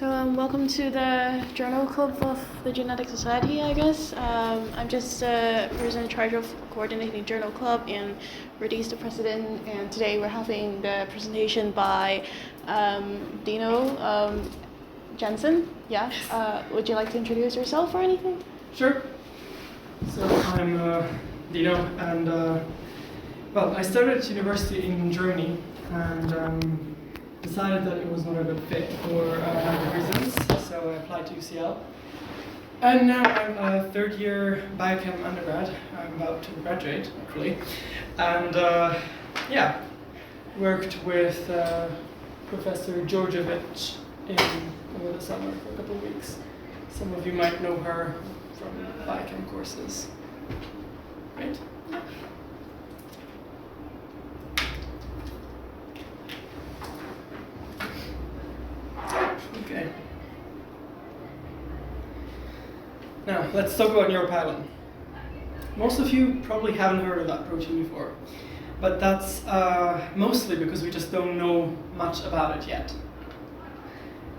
Welcome to the Journal Club of the Genetic Society, I guess. I'm just a person in charge of coordinating Journal Club, and Rudy's the president, and today we're having the presentation by Dino Janssen. Yeah. Would you like to introduce yourself or anything? Sure. So I'm Dino, and well, I started university in Germany, and decided that it was not a good fit for a number of reasons, so I applied to UCL. And now I'm a third-year biochem undergrad. I'm about to graduate, hopefully. And yeah, worked with Professor Georgievich over the summer for a couple of weeks. Some of you might know her from biochem courses, right? Okay. Now, let's talk about neuropilin. Most of you probably haven't heard of that protein before, but that's mostly because we just don't know much about it yet.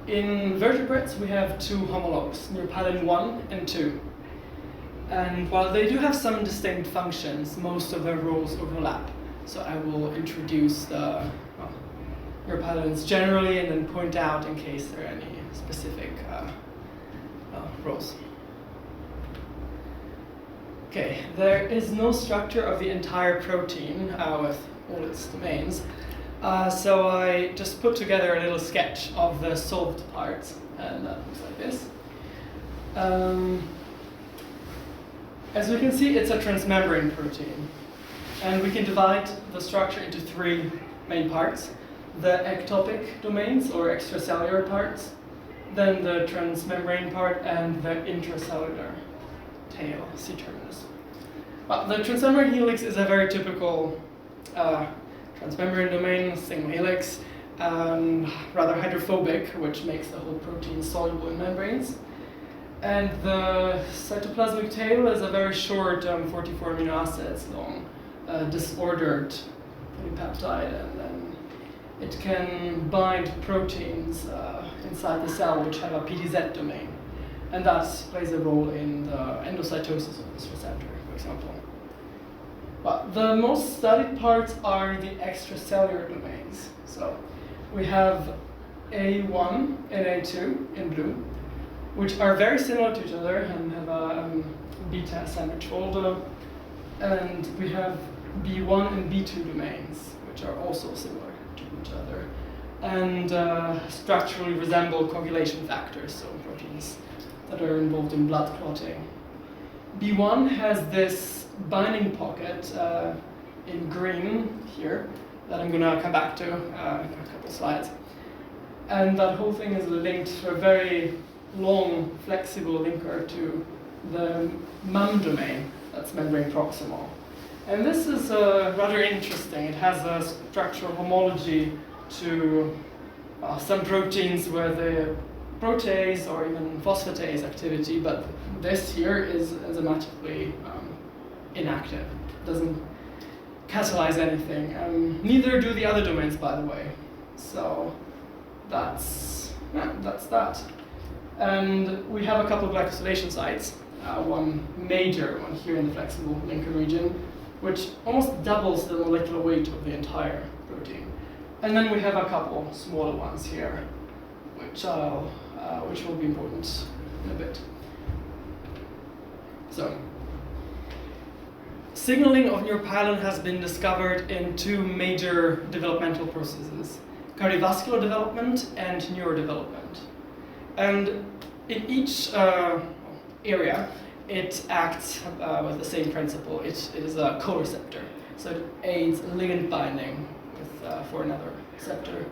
In vertebrates, we have two homologs, neuropilin 1 and 2. And while they do have some distinct functions, most of their roles overlap. So I will introduce the neuropilins generally and then point out in case there are any specific roles. Okay, there is no structure of the entire protein with all its domains, so I just put together a little sketch of the solved parts, and that looks like this. As we can see, it's a transmembrane protein, and we can divide the structure into three main parts: the ectopic domains, or extracellular parts, then the transmembrane part, and the intracellular tail, C-terminus. Well, the transmembrane helix is a very typical transmembrane domain, single helix, rather hydrophobic, which makes the whole protein soluble in membranes. And the cytoplasmic tail is a very short, 44 amino acids long, disordered polypeptide, and then it can bind proteins inside the cell which have a PDZ domain, and that plays a role in the endocytosis of this receptor, for example. But the most studied parts are the extracellular domains. So we have A1 and A2 in blue, which are very similar to each other and have a beta sandwich folder, and we have B1 and B2 domains, which are also similar to each other, and structurally resemble coagulation factors, so proteins that are involved in blood clotting. B1 has this binding pocket in green here that I'm going to come back to in a couple slides. And that whole thing is linked to a very long, flexible linker to the MUM domain, that's membrane proximal. And this is rather interesting. It has a structural homology to some proteins where the protease or even phosphatase activity, but this here is enzymatically inactive. It doesn't catalyze anything. Neither do the other domains, by the way. So that's that. And we have a couple of glycosylation sites. One major one here in the flexible linker region, which almost doubles the molecular weight of the entire protein. And then we have a couple smaller ones here, which will be important in a bit. So, signaling of neuropilin has been discovered in two major developmental processes: cardiovascular development and neurodevelopment. And in each area, it acts with the same principle. It is a co-receptor, so it aids ligand binding for another receptor.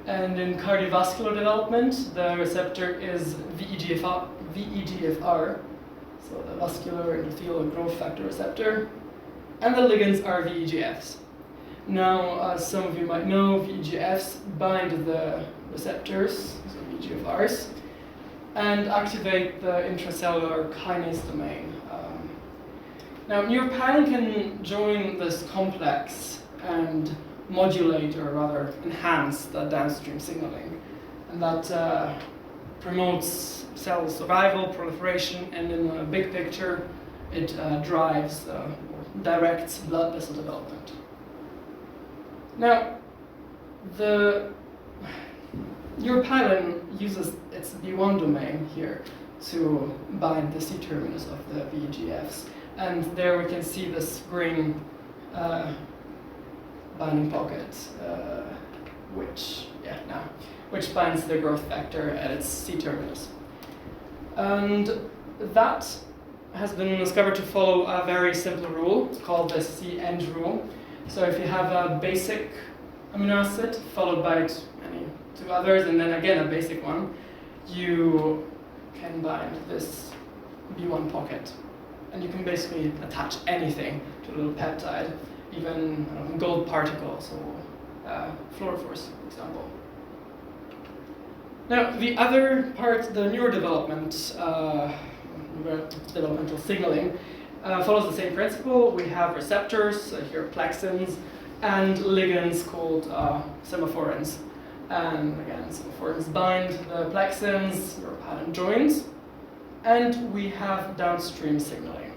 And in cardiovascular development, the receptor is VEGFR, so the vascular endothelial growth factor receptor, and the ligands are VEGFs. Now, as some of you might know, VEGFs bind the receptors, so VEGFRs, and activate the intracellular kinase domain. Now, neuropilin can join this complex and modulate, or rather enhance, the downstream signaling. And that promotes cell survival, proliferation, and in a big picture, it drives or directs blood vessel development. Now, the Neuropilin uses its B1 domain here to bind the C-terminus of the VEGFs. And there we can see this green binding pocket, which binds the growth factor at its C-terminus. And that has been discovered to follow a very simple rule called the C-end rule. So if you have a basic amino acid followed by any two others, and then again a basic one, you can bind this B1 pocket. And you can basically attach anything to a little peptide, even gold particles or fluorophores, for example. Now, the other part, the neurodevelopment, developmental signaling, follows the same principle. We have receptors, here plexins, and ligands called semaphorins. And again, semaphorins bind the plexins, Neuropilin joins, and we have downstream signaling.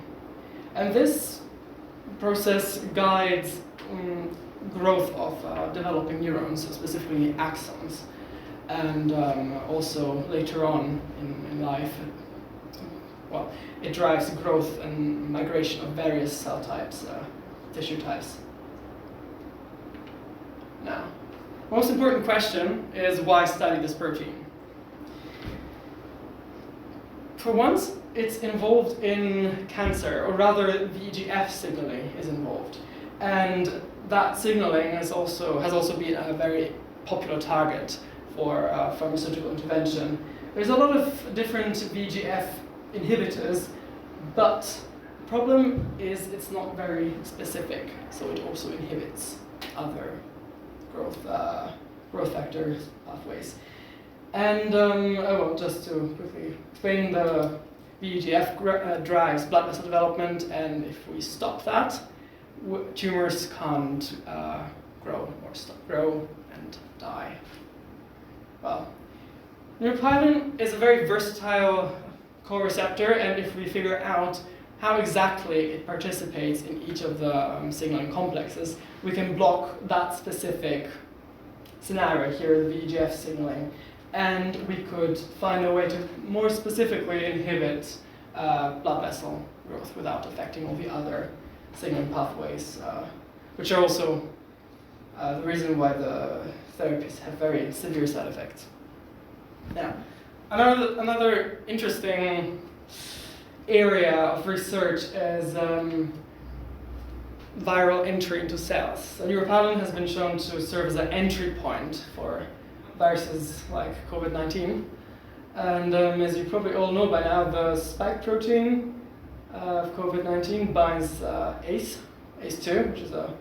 And this process guides growth of developing neurons, specifically axons, and also later on in life, well, it drives growth and migration of various cell types, tissue types. Now, most important question is why study this protein? For once, it's involved in cancer, or rather VEGF signaling is involved. And that signaling has also been a very popular target for pharmaceutical intervention. There's a lot of different VEGF inhibitors, but the problem is it's not very specific, so it also inhibits other growth factor pathways. And just to quickly explain, the VEGF drives blood vessel development, and if we stop that, tumors can't grow and die. Well, Neuropilin is a very versatile co-receptor, and if we figure out how exactly it participates in each of the signaling complexes, we can block that specific scenario here, the VEGF signaling, and we could find a way to more specifically inhibit blood vessel growth without affecting all the other signaling pathways, which are also the reason why the therapies have very severe side effects. Now, another interesting area of research is viral entry into cells. So Neuropilin has been shown to serve as an entry point for viruses like COVID-19. And as you probably all know by now, the spike protein of COVID-19 binds ACE2, which is a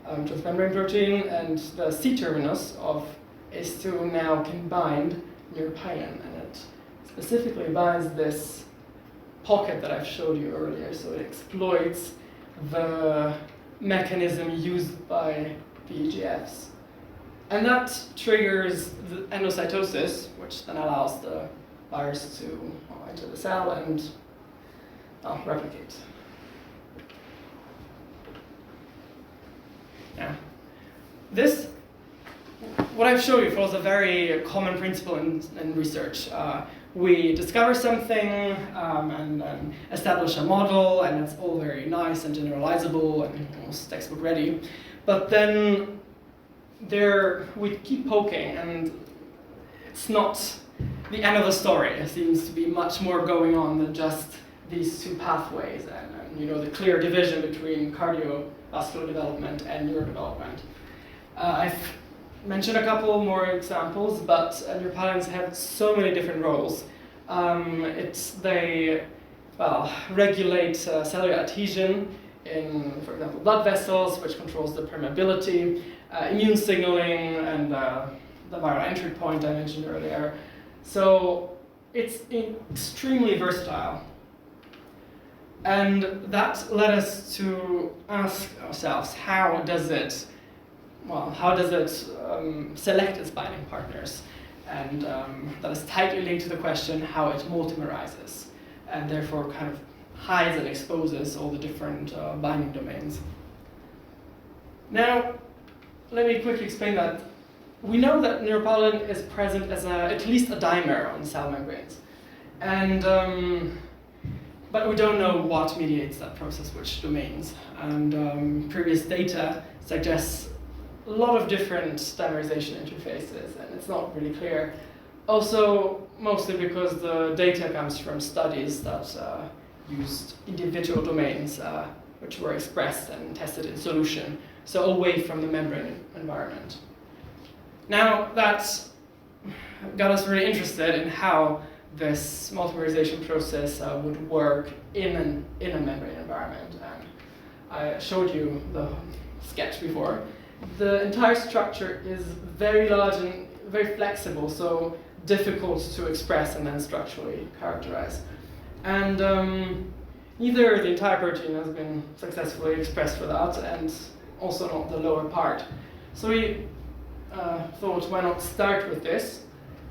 transmembrane protein, and the C-terminus of ACE2 now can bind Neuropilin, and it specifically binds this pocket that I've showed you earlier, so it exploits the mechanism used by VEGFs. And that triggers the endocytosis, which then allows the virus to enter the cell and replicate. Now, what I've shown you follows a very common principle in research. We discover something and establish a model, and it's all very nice and generalizable and almost textbook ready. But then we keep poking, and it's not the end of the story. There seems to be much more going on than just these two pathways and the clear division between cardiovascular development and neurodevelopment. I've mentioned a couple more examples, but Neuropilins have so many different roles. They regulate cellular adhesion in, for example, blood vessels, which controls the permeability, immune signaling, and the viral entry point I mentioned earlier. So it's extremely versatile. And that led us to ask ourselves, how does it select its binding partners? and that is tightly linked to the question how it multimerizes, and therefore kind of hides and exposes all the different binding domains. Now, let me quickly explain that. We know that neuropilin is present as at least a dimer on cell membranes, and but we don't know what mediates that process, which domains. And previous data suggests a lot of different dimerization interfaces, and it's not really clear. Also, mostly because the data comes from studies that used individual domains which were expressed and tested in solution, so away from the membrane environment. Now, that got us really interested in how this multimerization process would work in a membrane environment. And I showed you the sketch before. The entire structure is very large and very flexible, so difficult to express and then structurally characterize. And neither the entire protein has been successfully expressed for that, and also not the lower part. So we thought, why not start with this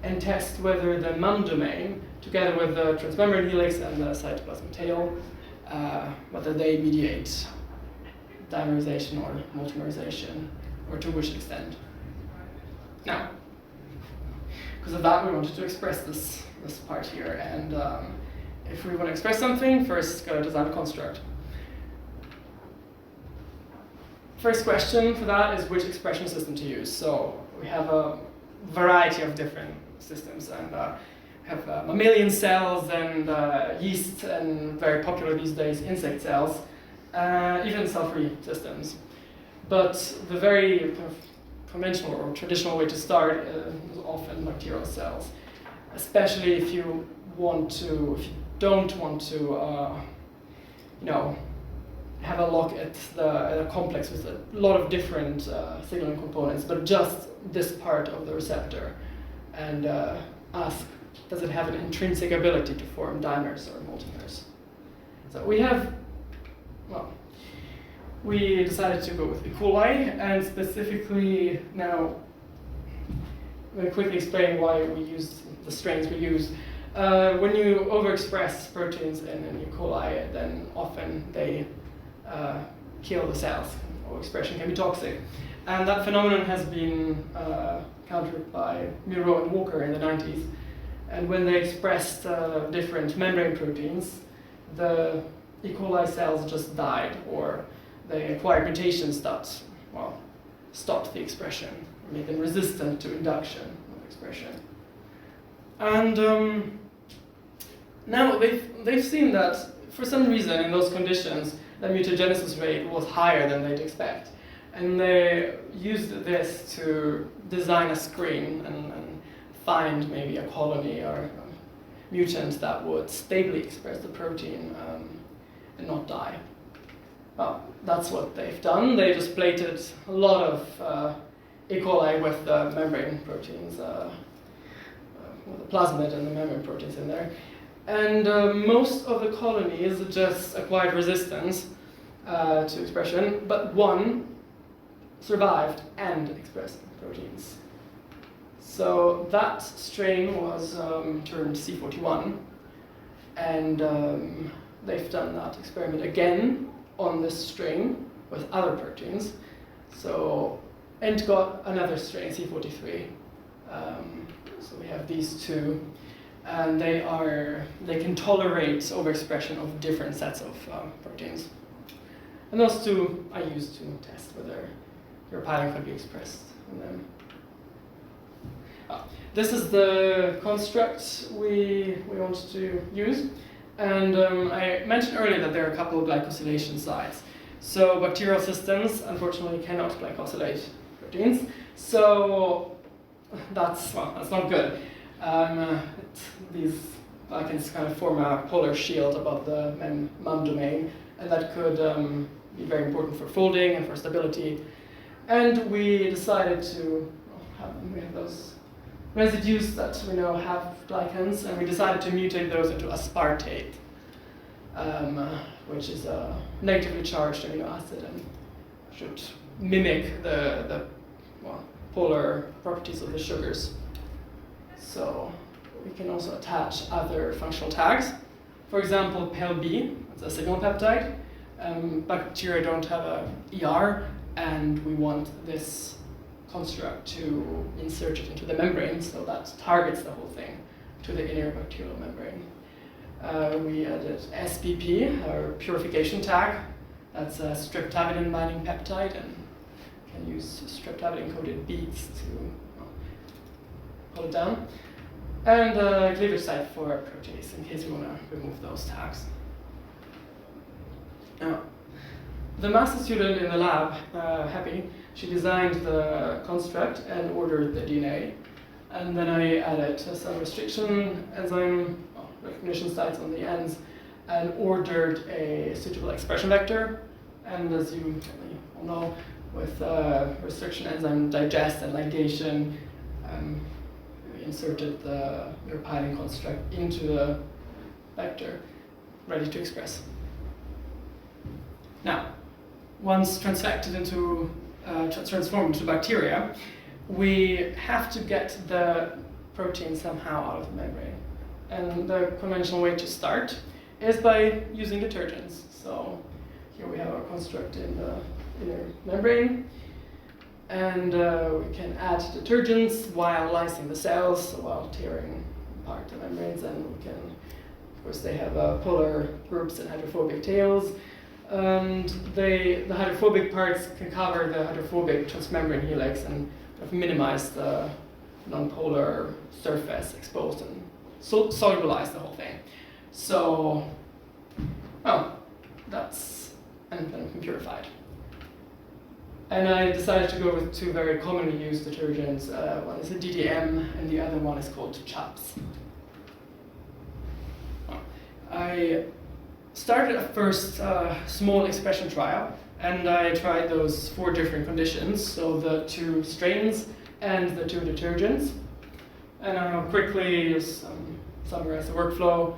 and test whether the MUM domain, together with the transmembrane helix and the cytoplasmic tail, whether they mediate dimerization or multimerization, or to which extent. Now, because of that, we wanted to express this part here, and if we want to express something, first gotta design a construct. First question for that is which expression system to use. So we have a variety of different systems, and have mammalian cells and yeast, and very popular these days, insect cells, even cell-free systems. But the very kind of conventional or traditional way to start is often bacterial cells, especially if you don't want to, have a look at a complex with a lot of different signaling components, but just this part of the receptor, and ask, does it have an intrinsic ability to form dimers or multimers? So we decided to go with E. coli, and specifically now, I'm going to quickly explain why we used the strains we used. When you overexpress proteins in an E. coli, then often they kill the cells. Overexpression can be toxic. And that phenomenon has been countered by Miro and Walker in the 90s. And when they expressed different membrane proteins, the E. coli cells just died, or they acquired mutations that, stopped the expression, made them resistant to induction of expression. And now they've seen that for some reason in those conditions, the mutagenesis rate was higher than they'd expect. And they used this to design a screen and find maybe a colony or a mutant that would stably express the protein and not die. Well, that's what they've done. They just plated a lot of E. coli with the membrane proteins, with the plasmid and the membrane proteins in there. And most of the colonies just acquired resistance to expression, but one survived and expressed proteins. So that strain was termed C41, and they've done that experiment again on this strain with other proteins. So, and got another strain, C43. So we have these two, and they can tolerate overexpression of different sets of proteins. And those two I used to test whether neuropilin could be expressed in them. This is the construct we wanted to use. And I mentioned earlier that there are a couple of glycosylation sites. So bacterial systems, unfortunately, cannot glycosylate proteins. So that's not good. These glycans kind of form a polar shield above the MUM domain, and that could be very important for folding and for stability. And we decided to we have those residues that we know have glycans, and we decided to mutate those into aspartate, which is a negatively charged amino acid and should mimic the polar properties of the sugars. So we can also attach other functional tags. For example, PEL-B, it's a signal peptide. Bacteria don't have a ER, and we want this construct to insert it into the membrane, so that targets the whole thing to the inner bacterial membrane. We added SBP, our purification tag. That's a streptavidin binding peptide, and can use streptavidin-coated beads to pull it down. And a cleavage site for a protease, in case you want to remove those tags. Now, the master student in the lab, Happy, she designed the construct and ordered the DNA. And then I added some restriction enzyme recognition sites on the ends and ordered a suitable expression vector. And as you all know, with restriction enzyme digest and ligation, we inserted the Neuropilin construct into the vector, ready to express. Now, once transformed into bacteria, we have to get the protein somehow out of the membrane. And the conventional way to start is by using detergents. So here we have our construct in the inner membrane. And we can add detergents while lysing the cells, so while tearing apart the membranes. And we can, of course, they have polar groups and hydrophobic tails. And the hydrophobic parts can cover the hydrophobic transmembrane helix and minimize the nonpolar surface exposed and solubilize the whole thing. So, and then purified. And I decided to go with two very commonly used detergents. One is a DDM, and the other one is called CHAPS. I started a first small expression trial, and I tried those 4 different conditions, so the 2 strains and the 2 detergents. And I'll quickly just summarize the workflow.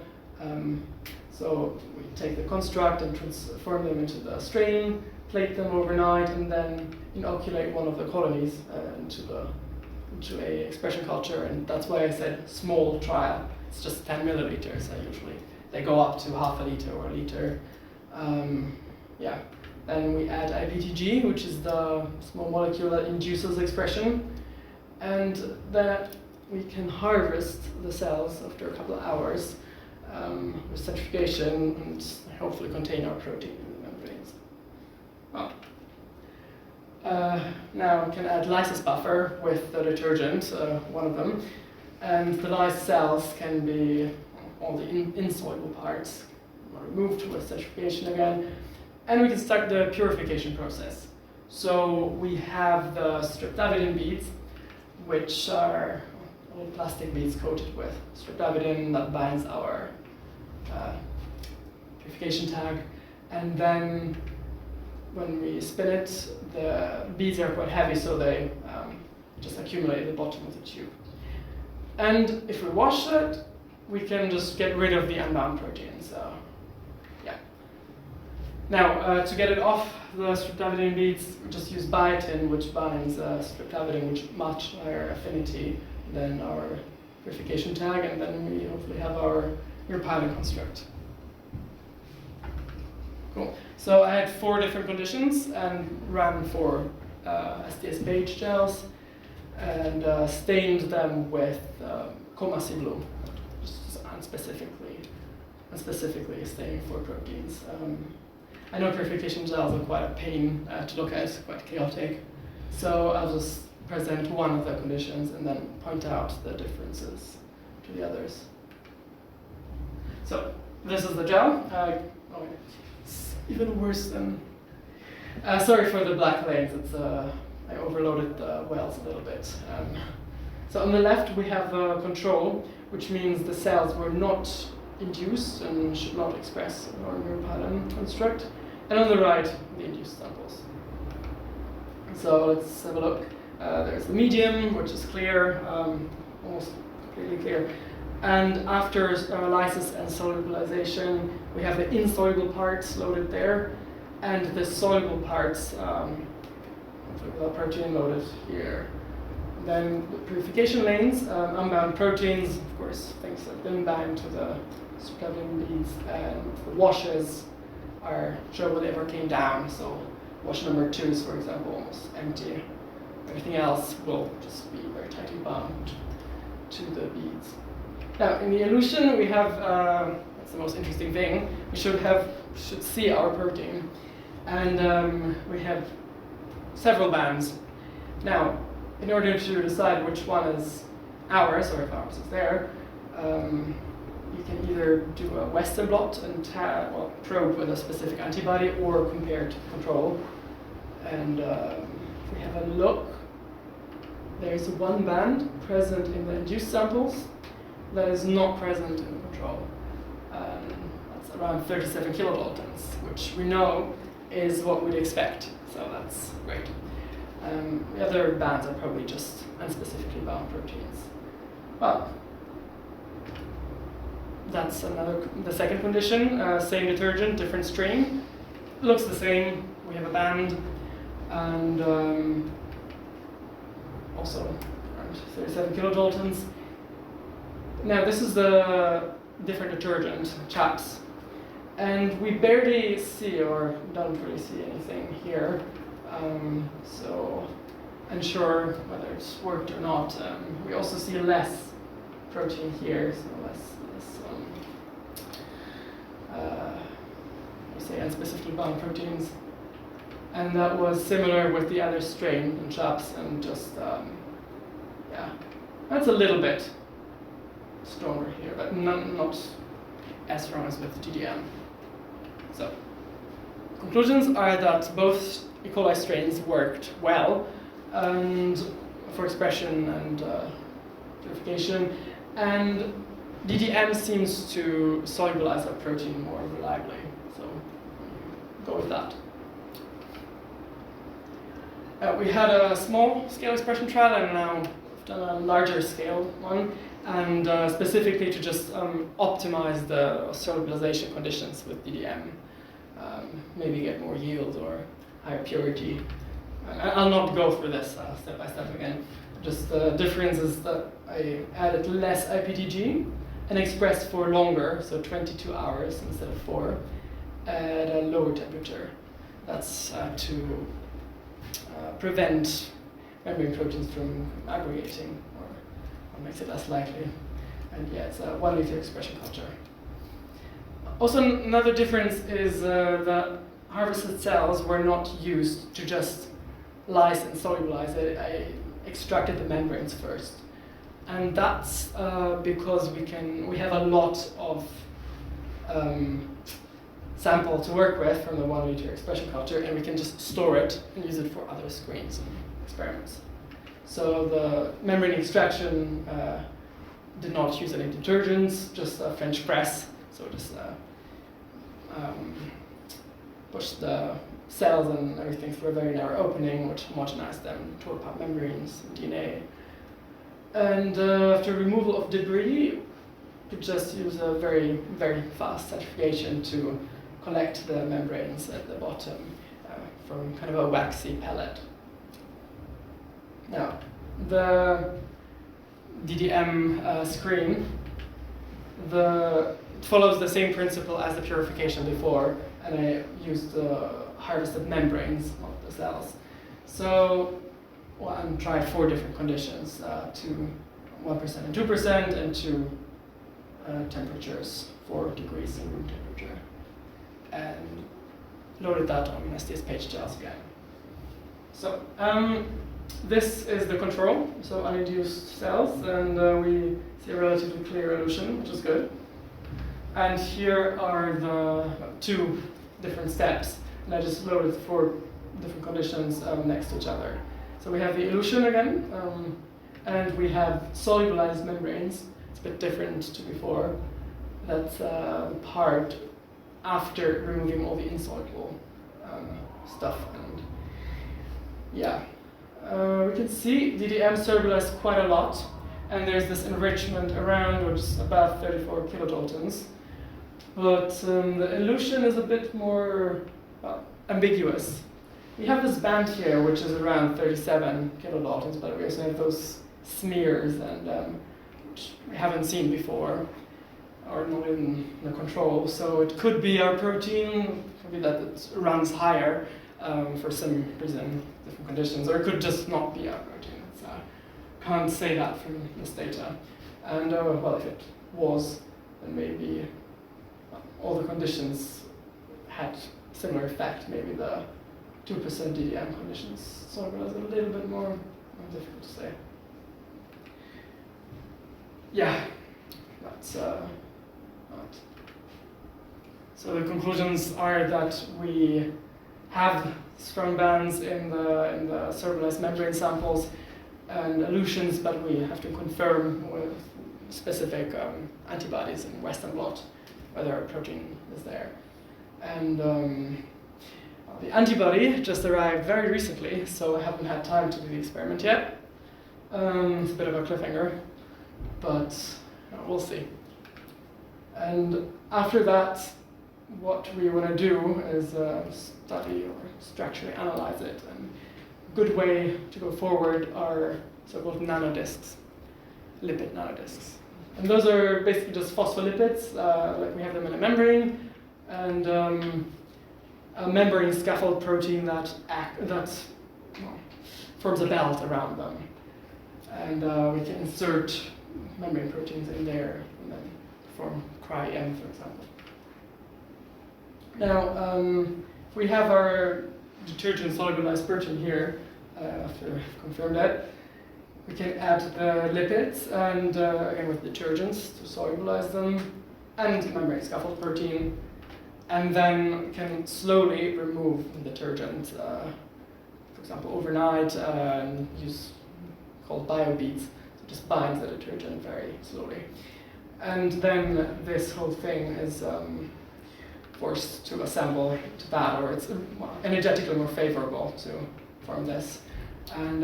So we take the construct and transform them into the strain, plate them overnight, and then inoculate one of the colonies into a expression culture. And that's why I said small trial. It's just 10 milliliters. They go up to half a liter or a liter. Then we add IPTG, which is the small molecule that induces expression, and then we can harvest the cells after a couple of hours with centrifugation and hopefully contain our protein in the membranes. Now we can add lysis buffer with the detergent, one of them, and the lysed cells can be all the insoluble parts removed with centrifugation again, and we can start the purification process. So we have the streptavidin beads, which are little plastic beads coated with streptavidin that binds our purification tag, and then when we spin it, the beads are quite heavy, so they just accumulate at the bottom of the tube. And if we wash it, we can just get rid of the unbound protein. So, yeah. Now, to get it off the streptavidin beads, we just use biotin, which binds streptavidin with much higher affinity than our purification tag, and then we hopefully have our Neuropilin construct. Cool. So I had 4 different conditions and ran 4 SDS page gels and stained them with MSci blue, just unspecifically staining for proteins. I know purification gels are quite a pain to look at, quite chaotic. So I'll just present one of the conditions and then point out the differences to the others. So this is the gel. It's even worse than. Sorry for the black lanes. It's I overloaded the wells a little bit. So on the left we have control, which means the cells were not induced and should not express our Neuropilin construct. And on the right, the induced samples. So let's have a look. There's the medium, which is clear, almost completely clear. And after lysis and solubilization, we have the insoluble parts loaded there, and the soluble parts, with the protein loaded here. then with purification lanes, unbound proteins, of course, things that have been bound to the supercapital leads, and the washes show whatever came down. So wash number 2 is, for example, almost empty. Everything else will just be very tightly bound to the beads. Now, in the elution, we have, that's the most interesting thing, we should see our protein. And we have several bands. Now, in order to decide which one is ours, or if ours is there, you can either do a Western blot and probe with a specific antibody, or compare to control. And if we have a look, there's one band present in the induced samples that is not present in the control. That's around 37 kilodaltons, which we know is what we'd expect, so that's great. The other bands are probably just unspecifically bound proteins. Well, that's the second condition. Same detergent, different strain. Looks the same. We have a band, and also around 37 kilodaltons. Now, this is the different detergent, chaps. And we barely see, or don't really see anything here. So, unsure whether it's worked or not. We also see less protein here, so less we say unspecifically bound proteins. And that was similar with the other strain in chaps, and just, yeah, that's a little bit stronger here, but not as strong as with DDM. So, conclusions are that both E. coli strains worked well, and for expression and purification, and DDM seems to solubilize our protein more reliably. So, go with that. We had a small scale expression trial, and now we've done a larger scale one, and specifically to just optimize the solubilization conditions with DDM. Maybe get more yield or higher purity. I'll not go through this step by step again. Just the difference is that I added less IPTG and expressed for longer, so 22 hours instead of 4, at a lower temperature. That's to prevent membrane proteins from aggregating, or makes it less likely. And yeah, it's a 1 liter expression culture. Also, another difference is that harvested cells were not used to just lyse and solubilize. I extracted the membranes first. And that's because we have a lot of sample to work with from the 1 liter expression culture, and we can just store it and use it for other screens and experiments. So the membrane extraction did not use any detergents, just a French press. So just push the cells and everything through a very narrow opening, which homogenized them, tore apart membranes and DNA. And after removal of debris, you just use a very, very fast centrifugation to collect the membranes at the bottom from kind of a waxy pellet. Now, the DDM screen, it follows the same principle as the purification before, and I used the harvested membranes of the cells. So, I tried 4 different conditions, to 1% and 2%, and to temperatures, 4 degrees in room temperature, and loaded that on STS page gels again. So, this is the control, so uninduced cells, and we see a relatively clear elution, which is good. And here are the 2 different steps, and I just loaded 4 different conditions next to each other. So we have the elution again, and we have solubilized membranes. It's a bit different to before. That's the part after removing all the insoluble stuff. And yeah, we can see DDM solubilized quite a lot, and there's this enrichment around, which is about 34 kilodaltons. But the elution is a bit more ambiguous. we have this band here, which is around 37 kilodaltons, but we also have those smears, and which we haven't seen before, or not in the control. So it could be our protein, could be that it runs higher for some reason, different conditions, or it could just not be our protein. Can't say that from this data. And well, if it was, then maybe all the conditions had similar effect. Maybe the 2% DDM conditions solubilize a little bit more. Difficult to say. Yeah, that's right. So the conclusions are that we have strong bands in the solubilized membrane samples and elutions, but we have to confirm with specific antibodies in Western blot whether our protein is there. And the antibody just arrived very recently, so I haven't had time to do the experiment yet. It's a bit of a cliffhanger, but we'll see. And after that, what we want to do is study or structurally analyze it. And a good way to go forward are so-called nanodiscs, lipid nanodiscs. And those are basically just phospholipids, like we have them in a membrane, and a membrane scaffold protein that forms a belt around them. And we can insert membrane proteins in there and then form cry-M, for example. Now, we have our detergent solubilized protein here, after I've confirmed that. We can add the lipids, and again with detergents to solubilize them, and membrane scaffold protein, and then can slowly remove the detergent, for example, overnight, and use called biobeads, so it just binds the detergent very slowly. And then this whole thing is forced to assemble to that, or it's energetically more favorable to form this. And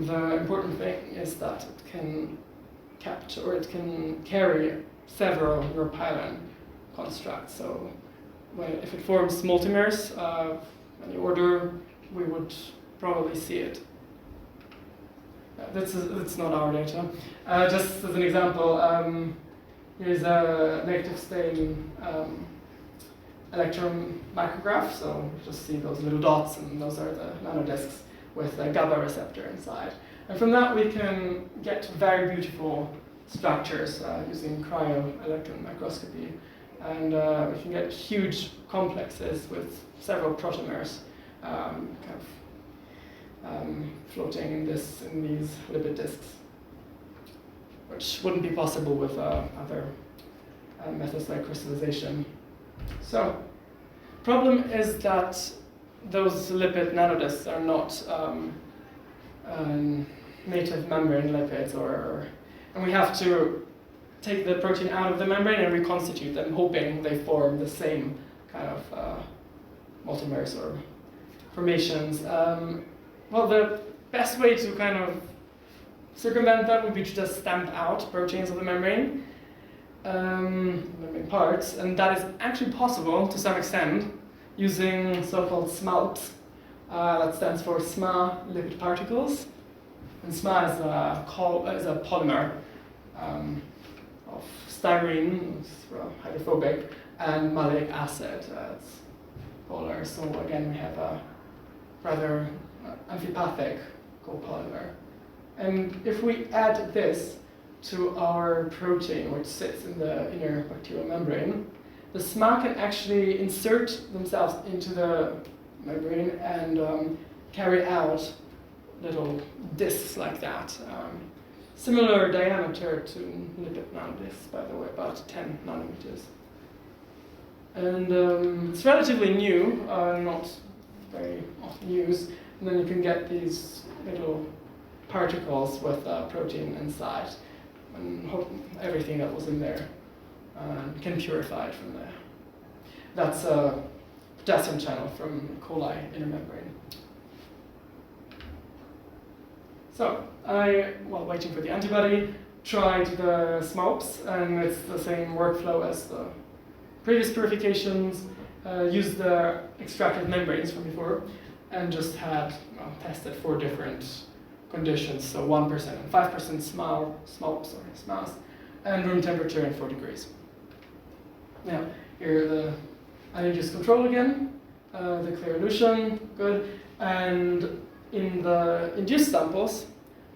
the important thing is that it can capture, or it can carry several neuropilin constructs. So if it forms multimers of any order, we would probably see it. That's not our data. Just as an example, here's a negative stain electron micrograph. So you just see those little dots, and those are the nanodiscs with a GABA receptor inside. And from that we can get very beautiful structures using cryo-electron microscopy. And we can get huge complexes with several protomers floating in these lipid discs, which wouldn't be possible with other methods like crystallization. So, problem is that those lipid nanodiscs are not native membrane lipids, and we have to take the protein out of the membrane and reconstitute them, hoping they form the same kind of multimers or formations. Well, the best way to kind of circumvent that would be to just stamp out proteins of the membrane, membrane parts, and that is actually possible to some extent using so-called SMALPs. That stands for SMA lipid particles. And SMA is a polymer of styrene, it's hydrophobic, and malic acid. It's polar. So again, we have a rather amphipathic copolymer. And if we add this to our protein, which sits in the inner bacterial membrane, the SMA can actually insert themselves into the membrane and carry out little discs like that. Similar diameter to lipid nanodiscs, by the way, about 10 nanometers. And it's relatively new, not very often used. And then you can get these little particles with protein inside, and everything that was in there can purify it from there. That's a potassium channel from E. coli inner membrane. So I, while waiting for the antibody, tried the SMALPs, and it's the same workflow as the previous purifications. Used the extracted membranes from before, and just had tested 4 different conditions, so 1% and 5% SMALPs, and room temperature in 4 degrees. Now, here the unreduced control again, the clear elution, good, and in the induced samples,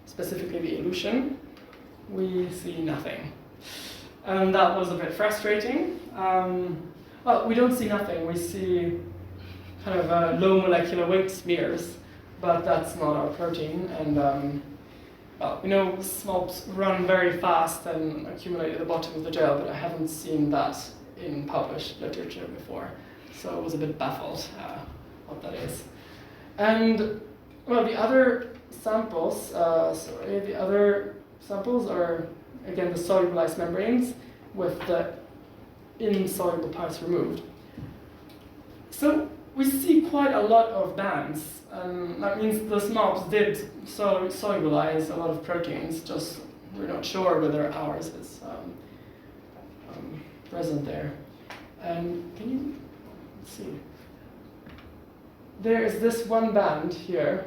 specifically the elution, we see nothing. And that was a bit frustrating. Well, we don't see nothing, we see kind of low molecular weight smears, but that's not our protein. And well, we know SMALPs run very fast and accumulate at the bottom of the gel, but I haven't seen that in published literature before. So I was a bit baffled what that is. And well, the other samples, are again the solubilized membranes with the insoluble parts removed. So we see quite a lot of bands, and that means the SMALPs did solubilize a lot of proteins, just we're not sure whether ours is present there. And can you see? There is this one band here,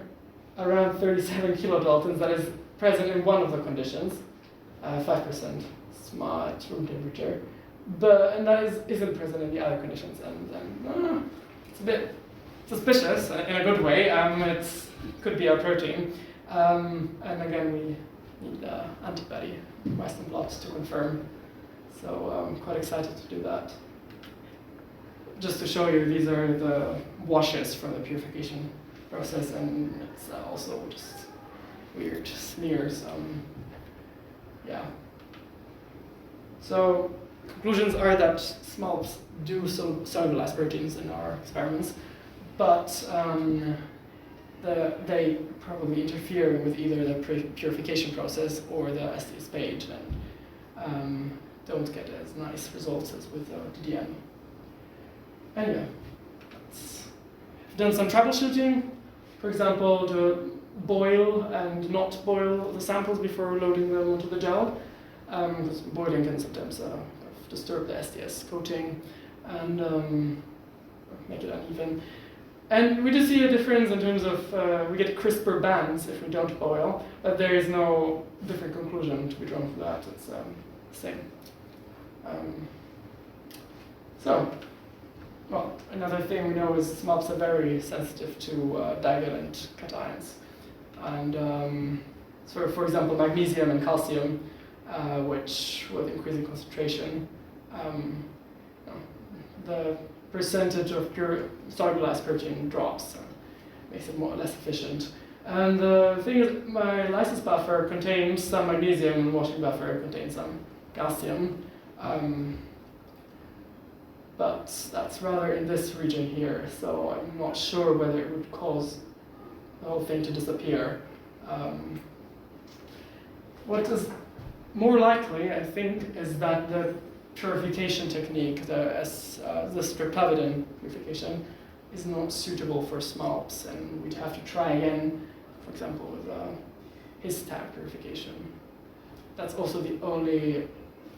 around 37 kilodaltons, that is present in one of the conditions, 5% smart room temperature, and that isn't present in the other conditions. And it's a bit suspicious in a good way. It could be our protein. And again, we need antibody Western blots to confirm. So I'm quite excited to do that. Just to show you, these are the washes from the purification process, and it's also just weird smears. Yeah. So conclusions are that SMALPs do solubilize proteins in our experiments, but they probably interfere with either the purification process or the STS page, and don't get as nice results as with DDN. Anyway, I've done some troubleshooting, for example, to boil and not boil the samples before loading them onto the gel, because boiling can sometimes disturb the STS coating and make it uneven. And we do see a difference in terms of we get crisper bands if we don't boil, but there is no different conclusion to be drawn from that. It's the same. Well, another thing we know is SMALPs are very sensitive to divalent cations. And so, for example, magnesium and calcium, which with increasing concentration, the percentage of pure solubilized protein drops, so makes it more or less efficient. And the thing is, my lysis buffer contains some magnesium, and washing buffer contains some calcium. But that's rather in this region here, so I'm not sure whether it would cause the whole thing to disappear. What is more likely, I think, is that the purification technique, the streptavidin purification, is not suitable for SMALPs, and we'd have to try again, for example, with his tag purification. That's also the only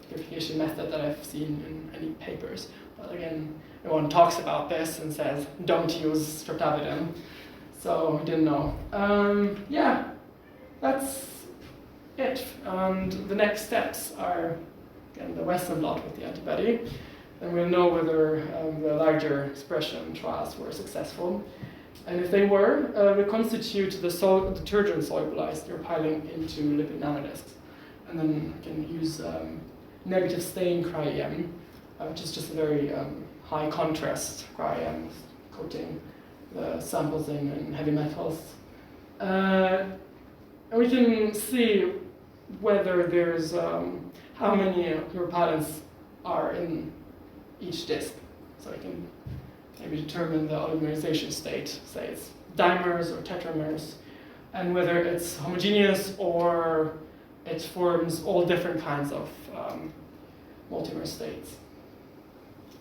purification method that I've seen in any papers. But again, everyone talks about this and says, don't use streptavidin. So we didn't know. Yeah, that's it. And the next steps are, again, the Western blot with the antibody. Then we'll know whether the larger expression trials were successful. And if they were, we constitute the detergent solubilized neuropilin into lipid nanodiscs. And then we can use negative stain cryo-EM, which is just a very high contrast cryo-EM coating the samples in heavy metals. And we can see whether there's how many neuropilins are in each disc. So we can maybe determine the oligomerization state, say it's dimers or tetramers, and whether it's homogeneous or it forms all different kinds of multimer states.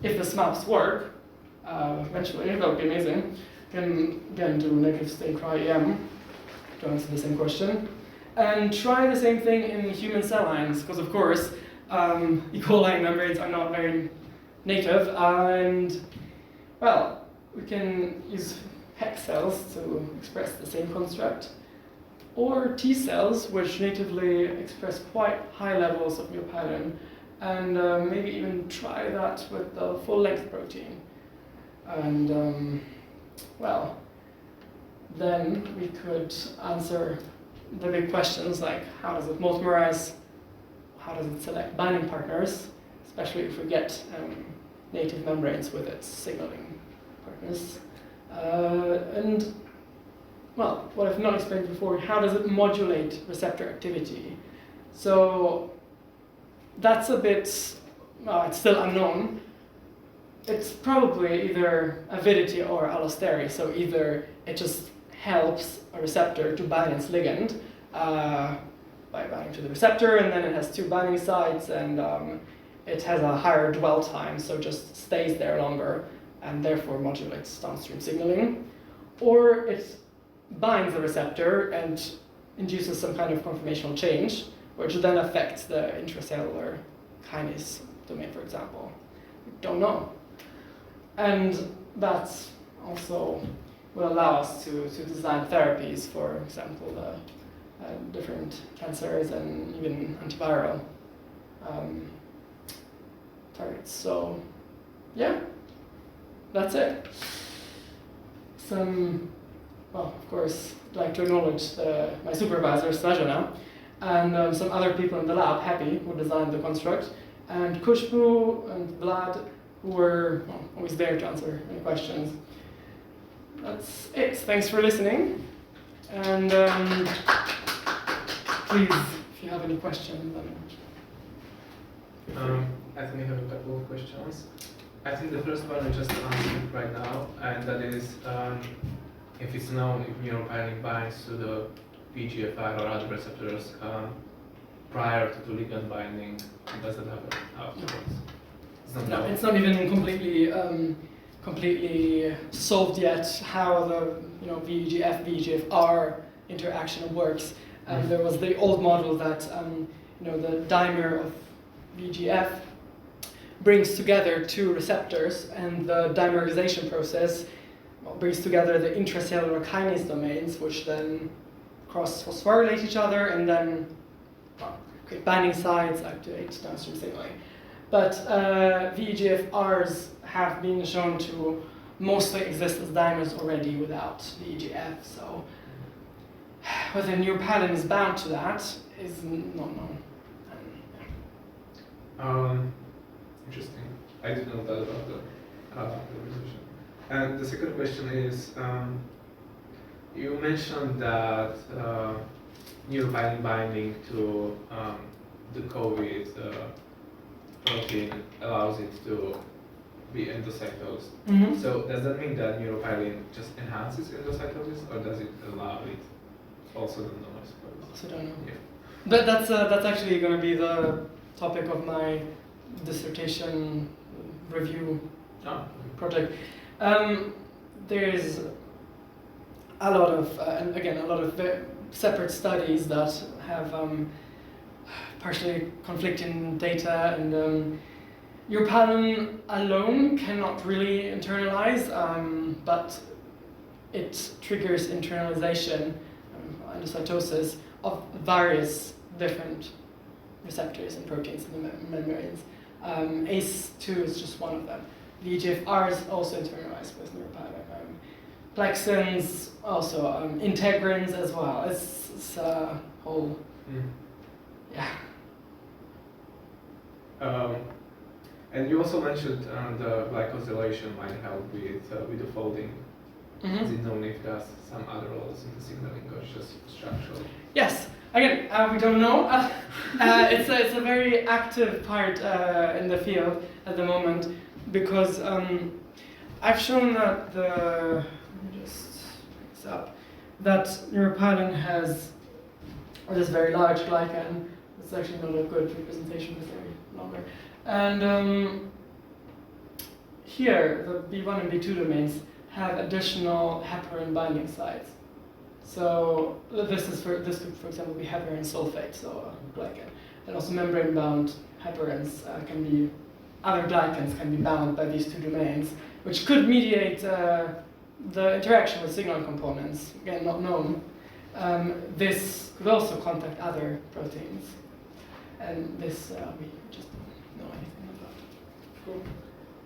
If the SMAPs work, eventually, that would be amazing. Can again do negative stain cryo-EM to answer the same question. And try the same thing in human cell lines, because of course, E. coli membranes are not very native, and well, we can use hex cells to express the same construct, or T cells, which natively express quite high levels of neuropilin, and maybe even try that with the full-length protein. And well, then we could answer the big questions like how does it multimerize, how does it select binding partners, especially if we get native membranes with its signaling partners. And well, what I've not explained before, how does it modulate receptor activity? So that's a bit, well, it's still unknown. It's probably either avidity or allostery, so either it just helps a receptor to bind its ligand by binding to the receptor, and then it has two binding sites, and it has a higher dwell time, so just stays there longer, and therefore modulates downstream signaling. Or it binds the receptor and induces some kind of conformational change, which then affects the intracellular kinase domain, for example. We don't know. And that also will allow us to design therapies, for example, different cancers and even antiviral targets. So, yeah, that's it. Well, of course, I'd like to acknowledge my supervisor, Snezhana, and some other people in the lab, Happy, who designed the construct, and Kushbu and Vlad, who were always there to answer any questions. That's it. Thanks for listening. And please, if you have any questions, I think I have a couple of questions. I think the first one I just answered right now, and that is if it's known if neuropilin binds to the VEGFR or other receptors prior to ligand binding, does it happen afterwards? No, it's not even completely solved yet how the VEGF VEGFR interaction works. There was the old model that the dimer of VEGF brings together two receptors, and the dimerization process brings together the intracellular kinase domains, which then cross-phosphorylate each other and then create binding sites, activate downstream signaling. But VEGFRs have been shown to mostly exist as dimers already without VEGF, so whether neuropilin is bound to that is not known. Interesting. I didn't know that about the position. And the second question is, you mentioned that neuropilin binding to the COVID protein allows it to be endocytosed. Mm-hmm. So does that mean that neuropilin just enhances endocytosis, or does it allow it? Also don't know, I suppose. Also don't know. Yeah. But that's actually going to be the topic of my dissertation review project. There's a lot of, and again, a lot of separate studies that have partially conflicting data, and neuropilin alone cannot really internalize, but it triggers internalization, endocytosis of various different receptors and proteins in the membranes. ACE2 is just one of them. VEGFR is also internalized with neuropilin. Plexins, also integrins as well. It's a whole, yeah. And you also mentioned the glycosylation might help with the folding. Mm-hmm. Is it known if it has some other roles in the signaling or just structural? Yes. Again, we don't know. It's a very active part in the field at the moment, because I've shown that let me just pick this up, that neuropilin has this very large glycan. It's actually not a good representation, it's very longer. And here, the B1 and B2 domains have additional heparin binding sites. So this could, for example, be heparin sulfate, so glycan. And also membrane-bound heparins other glycans can be bound by these two domains, which could mediate the interaction with signaling components, again not known, this could also contact other proteins. And this we just don't know anything about. Cool.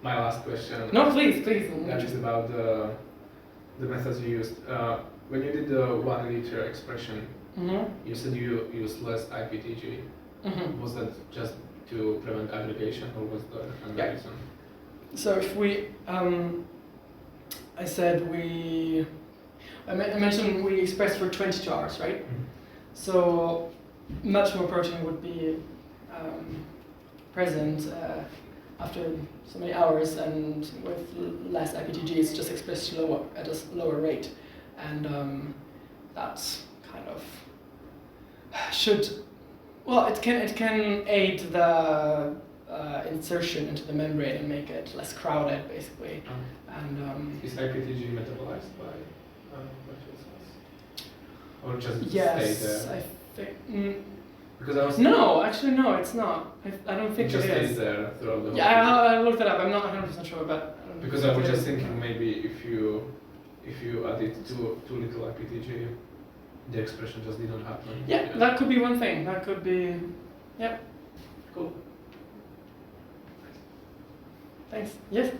My last question. No, please. That is about the methods you used. When you did the 1 liter expression, you said you used less IPTG. Was that just to prevent aggregation, or was there another reason? So if we, I mentioned we expressed for 22 hours, right? So much more protein would be present after so many hours, and with less IPTG, it's just expressed at a lower rate, and that's kind of it can aid the insertion into the membrane and make it less crowded, basically. And is IPTG metabolized by bacterial cells, or just yes, stays there? I think. Because I was No, actually, no, it's not. I don't think it just it stays is. there throughout the whole. Yeah, I looked it up. I'm not 100% sure, but Because I was just thinking maybe if you added too little IPTG, the expression just didn't happen. Yeah, that could be one thing. That could be. Yep. Cool. Thanks. Yes.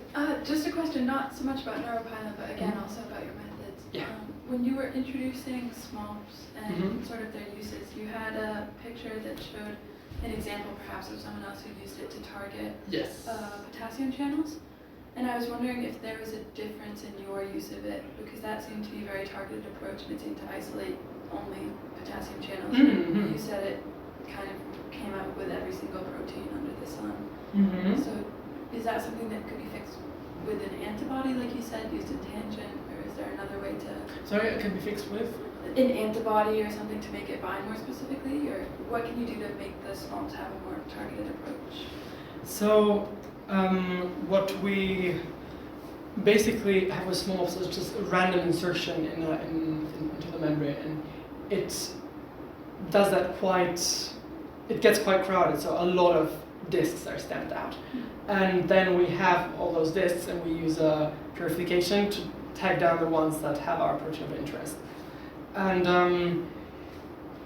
Just a question, not so much about Neuropilin, but again also about your methods. Yeah. When you were introducing SMOPs and sort of their uses, you had a picture that showed an example perhaps of someone else who used it to target Yes. potassium channels. And I was wondering if there was a difference in your use of it, because that seemed to be a very targeted approach and it seemed to isolate only potassium channels. You said it kind of came out with every single protein under the sun. So is that something that could be fixed with an antibody, like you said, used in tangent, or is there another way to... Sorry, it can be fixed with? An antibody or something to make it bind more specifically, or what can you do to make the SMOPs have a more targeted approach? So, what we basically have with SMOPs is just a random insertion into the membrane, and it does that it gets quite crowded, so a lot of discs are stamped out. And then we have all those discs, and we use a purification to tag down the ones that have our protein of interest. And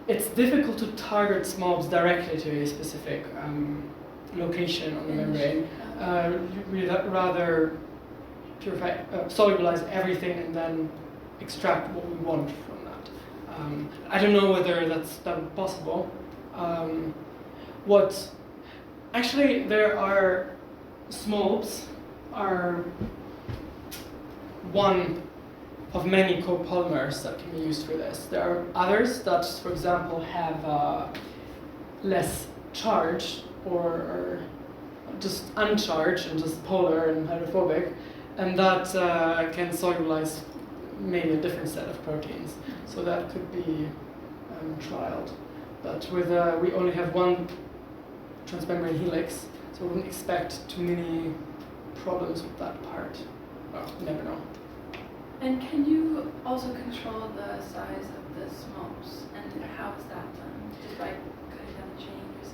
it's difficult to target SMOPs directly to a specific location on the membrane. We rather purify, solubilize everything and then extract what we want from that. I don't know whether that's possible. Actually, there are SMOPs are one of many copolymers that can be used for this. There are others that, for example, have less charge or just uncharged and just polar and hydrophobic, and that can solubilize maybe a different set of proteins. So that could be trialed. But with we only have one transmembrane helix, so we wouldn't expect too many problems with that part. Well, you never know. And can you also control the size of the SMOPs, and how is that done? Just by cutting down the chain or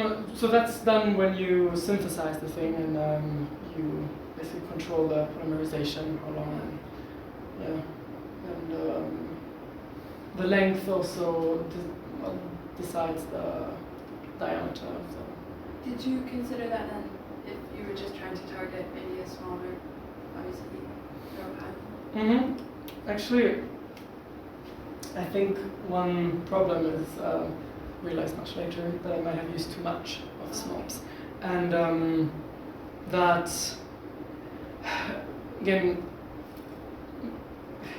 something? So that's done when you synthesize the thing, and you basically control the polymerization along. And the length also decides the diameter of the... Did you consider that then, if you were just trying to target maybe a smaller, obviously, neuropilin? Actually, I think one problem is, realized much later, that I might have used too much of SMOPs. And that, again,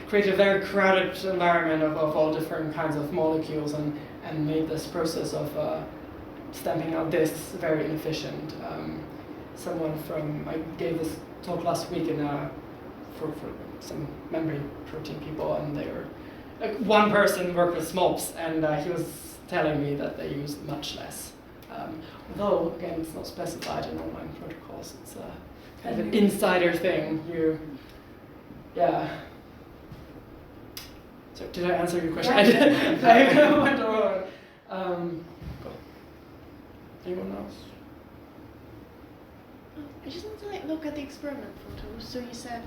created a very crowded environment of all different kinds of molecules, and made this process of stamping out discs very inefficient. I gave this talk last week for some membrane protein people, and they were one person worked with SMOPs, and he was telling me that they used much less. Although again, it's not specified in online protocols. It's a kind of an insider thing. So did I answer your question? I did. I went over. Anyone else? I just want to look at the experiment photos. So you said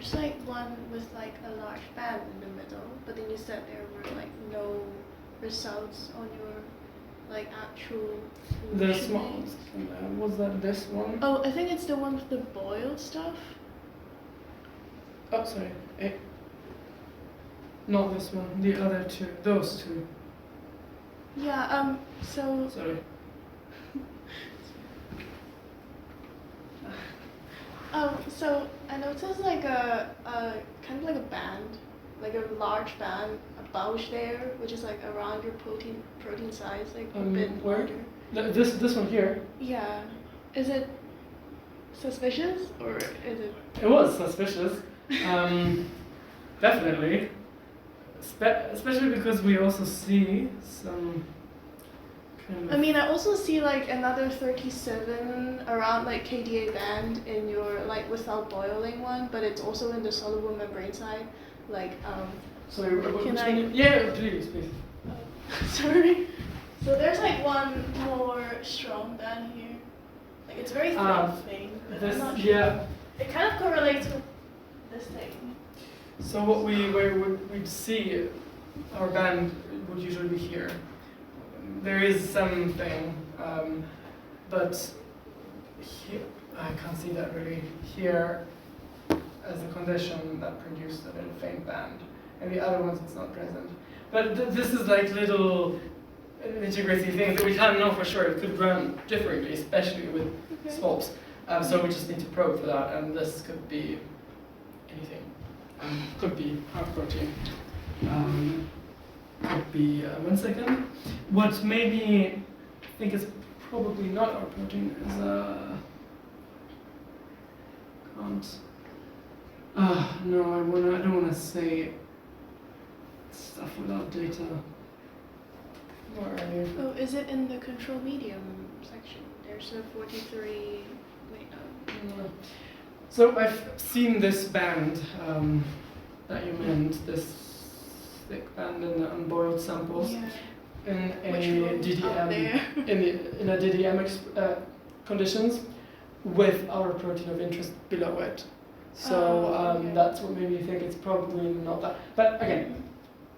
There's like one with like a large band in the middle, but then you said there were like no results on your like actual The elution small. names. Was that this one? Oh, I think it's the one with the boiled stuff. Oh, sorry. Not this one. The other two. Those two. Yeah. So. Sorry. So I noticed like a kind of like a band, like a large band, a bulge there, which is like around your protein size, like a bit where? larger. This one here. Yeah. Is it suspicious or is it? It was suspicious. Definitely. Especially because we also see some kind of. I mean, I also see like another 37 around like KDA band in your like without boiling one, but it's also in the soluble membrane side. Like Sorry, can I? Yeah, please. Sorry. So there's like one more strong band here. Like it's very thin. But I'm not sure. Yeah. It kind of correlates with this thing. So we'd see our band would usually be here. There is something, but here, I can't see that really here as a condition that produced a little faint band, and the other ones it's not present. But this is like little nitty-gritty things that we can't know for sure. It could run differently, especially with slopes. So we just need to probe for that, and this could be anything. Could be our protein. Could be 1 second. What maybe I think is probably not our protein is can't. No, I don't wanna say stuff without data. Where are you? Oh, is it in the control medium section? There's a 43. Wait, no. So I've seen this band that you meant, this thick band in the unboiled samples Yeah. in a Which one's up there? DDM in a DDM conditions with our protein of interest below it. So Okay. that's what made me think it's probably not that. But again,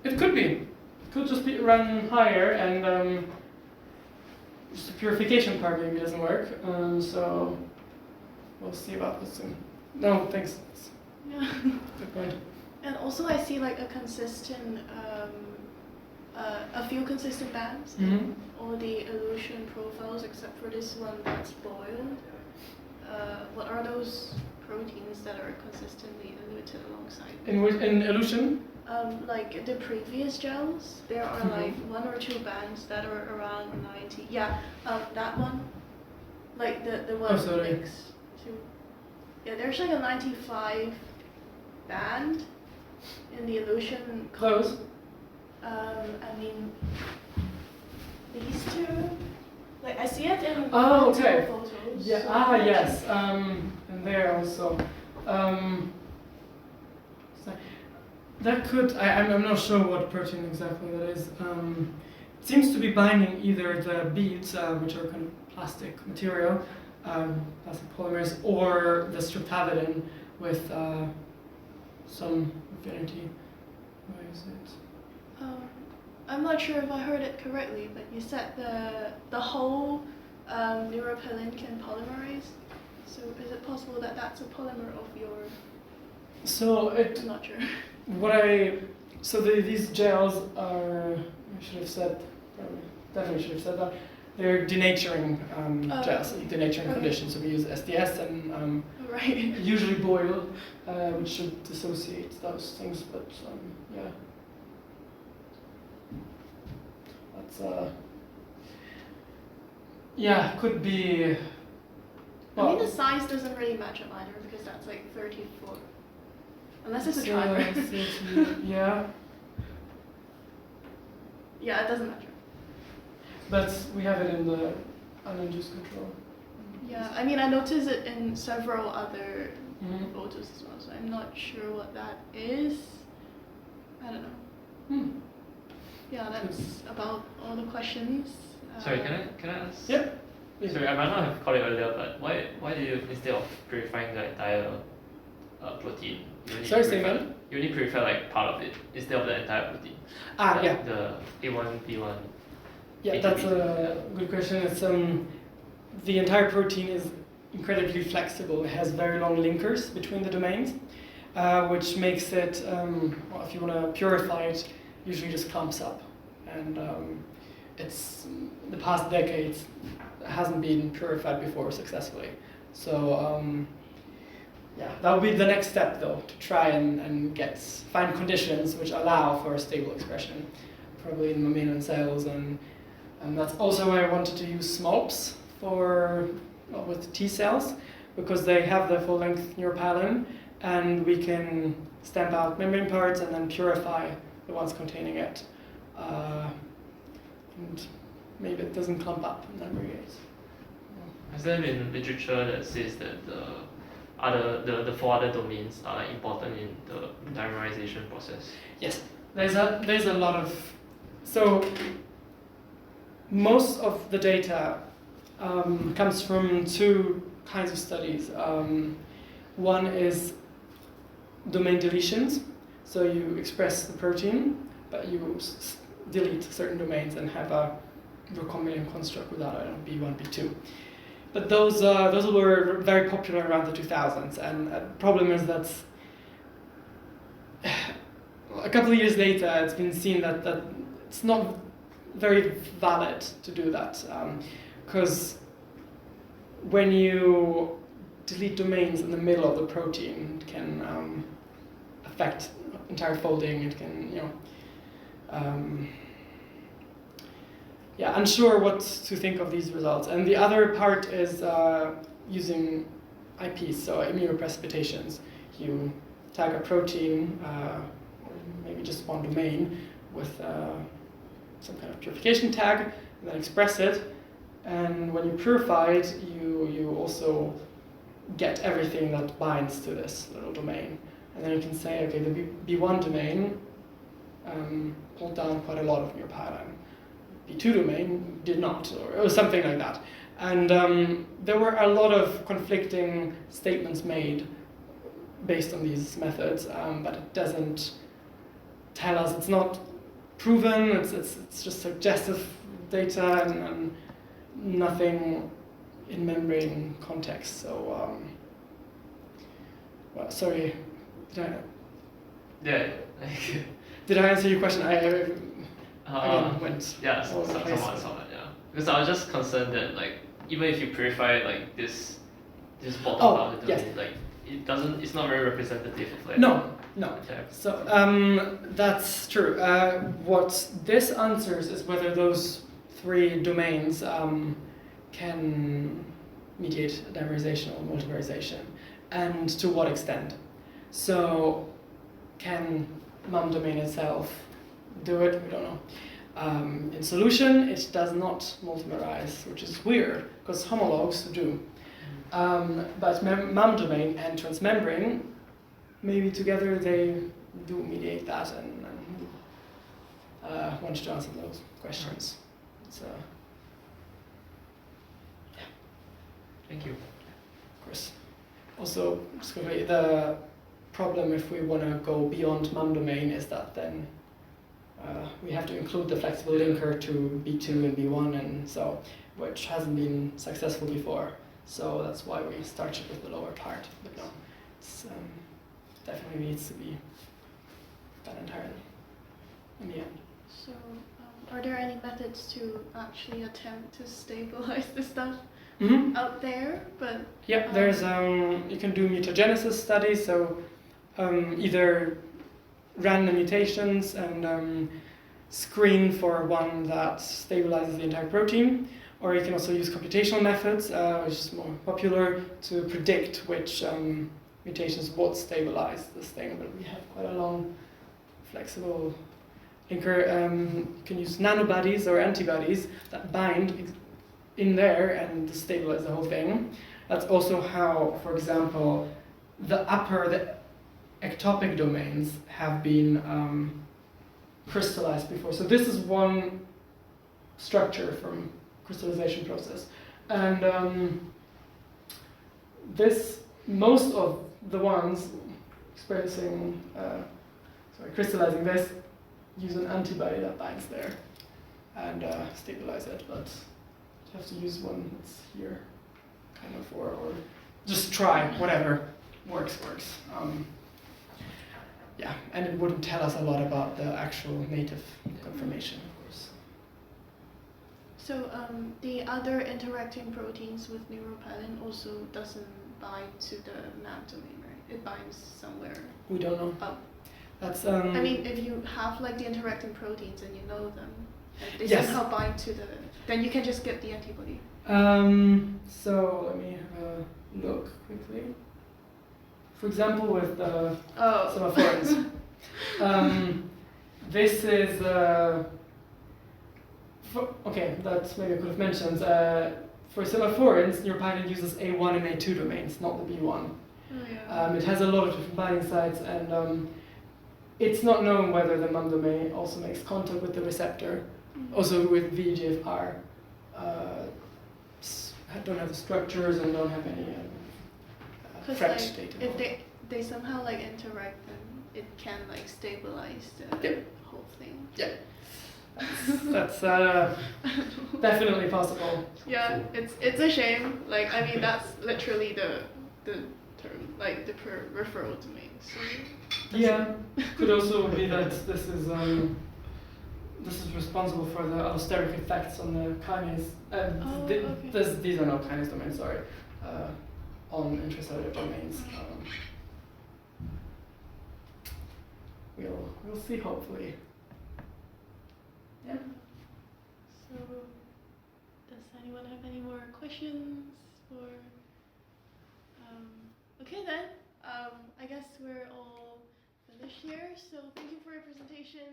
it could be. It could just be run higher and just the purification part maybe doesn't work. So we'll see about this soon. No, thanks. Yeah. Good point. And also I see like a consistent, a few consistent bands in all the elution profiles except for this one that's boiled. What are those proteins that are consistently eluted alongside? In elution? Like the previous gels, there are like 1 or 2 bands that are around 90. Yeah, that one, like the one next to. Yeah, there's like a 95 band in the elution. Close. I mean, these two, like I see it in Oh, multiple okay. photos. Yeah. so Yes. And there also. That could. I'm not sure what protein exactly that is. It seems to be binding either the beads, which are kind of plastic material, plastic polymers, or the streptavidin with some affinity. Where is it? I'm not sure if I heard it correctly, but you said the whole neuropilin can polymerize. So is it possible that that's a polymer of your? So I'm not sure. These gels are. I should have said. Definitely should have said that. They're denaturing gels, denaturing conditions. So we use SDS and right. usually boil, which should dissociate those things. But yeah, that's could be. I mean the size doesn't really match up either because that's like 34, unless it's a trimer. Yeah. Yeah, it doesn't matter. But we have it in the uninduced control. Yeah, I mean I noticed it in several other photos as well, so I'm not sure what that is. I don't know. Yeah, that's about all the questions. Sorry, can I ask? Yep. Sorry, I might not have caught it earlier, but why do you, instead of purifying the entire protein. You only Sorry, say purify- again? You only purify like part of it instead of the entire protein. Like Yeah. The A1, B1. Yeah, A2B. that's a good question. It's the entire protein is incredibly flexible. It has very long linkers between the domains, which makes it, well, if you want to purify it, usually just clumps up. And it's the past decades hasn't been purified before successfully. So yeah, that would be the next step though, to try and find conditions which allow for a stable expression, probably in mammalian cells, and that's also why I wanted to use SMOPs with T cells, because they have the full length neuropilin, and we can stamp out membrane parts and then purify the ones containing it, and maybe it doesn't clump up and aggregate. Has there been literature that says that the 4 other domains are like important in the dimerization process? Yes, there's a lot of, so most of the data comes from 2 kinds of studies. One is domain deletions, so you express the protein, but you delete certain domains and have a recombinant construct without it, B1, B2. But those were very popular around the 2000s, and the problem is that a couple of years later it's been seen that it's not very valid to do that, because when you delete domains in the middle of the protein, it can affect entire folding. It can, unsure what to think of these results. And the other part is using IPs, so immunoprecipitations. You tag a protein, or maybe just one domain, with some kind of purification tag, and then express it. And when you purify it, you also get everything that binds to this little domain. And then you can say, okay, the B1 domain pulled down quite a lot of neuropilin. B2 domain did not, or something like that. And there were a lot of conflicting statements made based on these methods, but it doesn't tell us, it's not proven, it's just suggestive data and nothing in membrane context. So, well, sorry, Yeah. did I answer your question? I again went. Yeah, all over the place. somewhat, yeah. Because I was just concerned that like even if you purify like this bottom Oh, part of the yes. domain, like it's not very representative of like No. entire. So that's true. What this answers is whether those 3 domains can mediate dimerization or multimerization, and to what extent. So can mum domain itself do it? We don't know. In solution, it does not multimerize, which is weird, because homologs do. But mum domain and transmembrane, maybe together they do mediate that, and want to answer those questions. So, yeah. Thank you. Of course. Also, just quickly, the problem if we want to go beyond mum domain is that then we have to include the flexible linker to B2 and B1, and so, which hasn't been successful before. So that's why we started with the lower part. But no, it's definitely needs to be done entirely in the end. So, are there any methods to actually attempt to stabilize the stuff Mm-hmm. out there? But Yeah, there's you can do mutagenesis studies, so either random mutations and screen for one that stabilizes the entire protein, or you can also use computational methods, which is more popular, to predict which mutations would stabilize this thing. But we have quite a long, flexible linker. You can use nanobodies or antibodies that bind in there and stabilize the whole thing. That's also how, for example, the ectopic domains have been crystallized before. So this is one structure from crystallization process, and most of the ones crystallizing this, use an antibody that binds there and stabilize it, but you have to use one that's here, kind of, or just try, whatever works. Yeah, and it wouldn't tell us a lot about the actual native conformation, of course. So the other interacting proteins with neuropilin also doesn't bind to the MAP domain, right? It binds somewhere. We don't know. Oh. That's I mean, if you have like the interacting proteins and you know them, and they Yes. somehow bind to then you can just get the antibody. So let me have a look quickly. For example, with semaphorins. This is okay. That's maybe I could have mentioned. For semaphorins, neuropilin uses A1 and A2 domains, not the B1. Oh, yeah. It has a lot of different binding sites, and it's not known whether the MUM domain also makes contact with the receptor. Mm-hmm. Also with VEGFR. I don't have the structures and don't have any Because French like, data. if they somehow like interact, then it can like stabilize the Yep. whole thing. Yeah, that's definitely possible. Yeah, it's a shame. Like I mean, that's literally the term, like the referral domain. So Yeah, could also be that this is responsible for the allosteric effects on the kinase. Okay. These are not kinase domains, sorry. On intracellular domains. We'll see, hopefully. Yeah. So, does anyone have any more questions? Or okay then. I guess we're all finished here. So thank you for your presentation.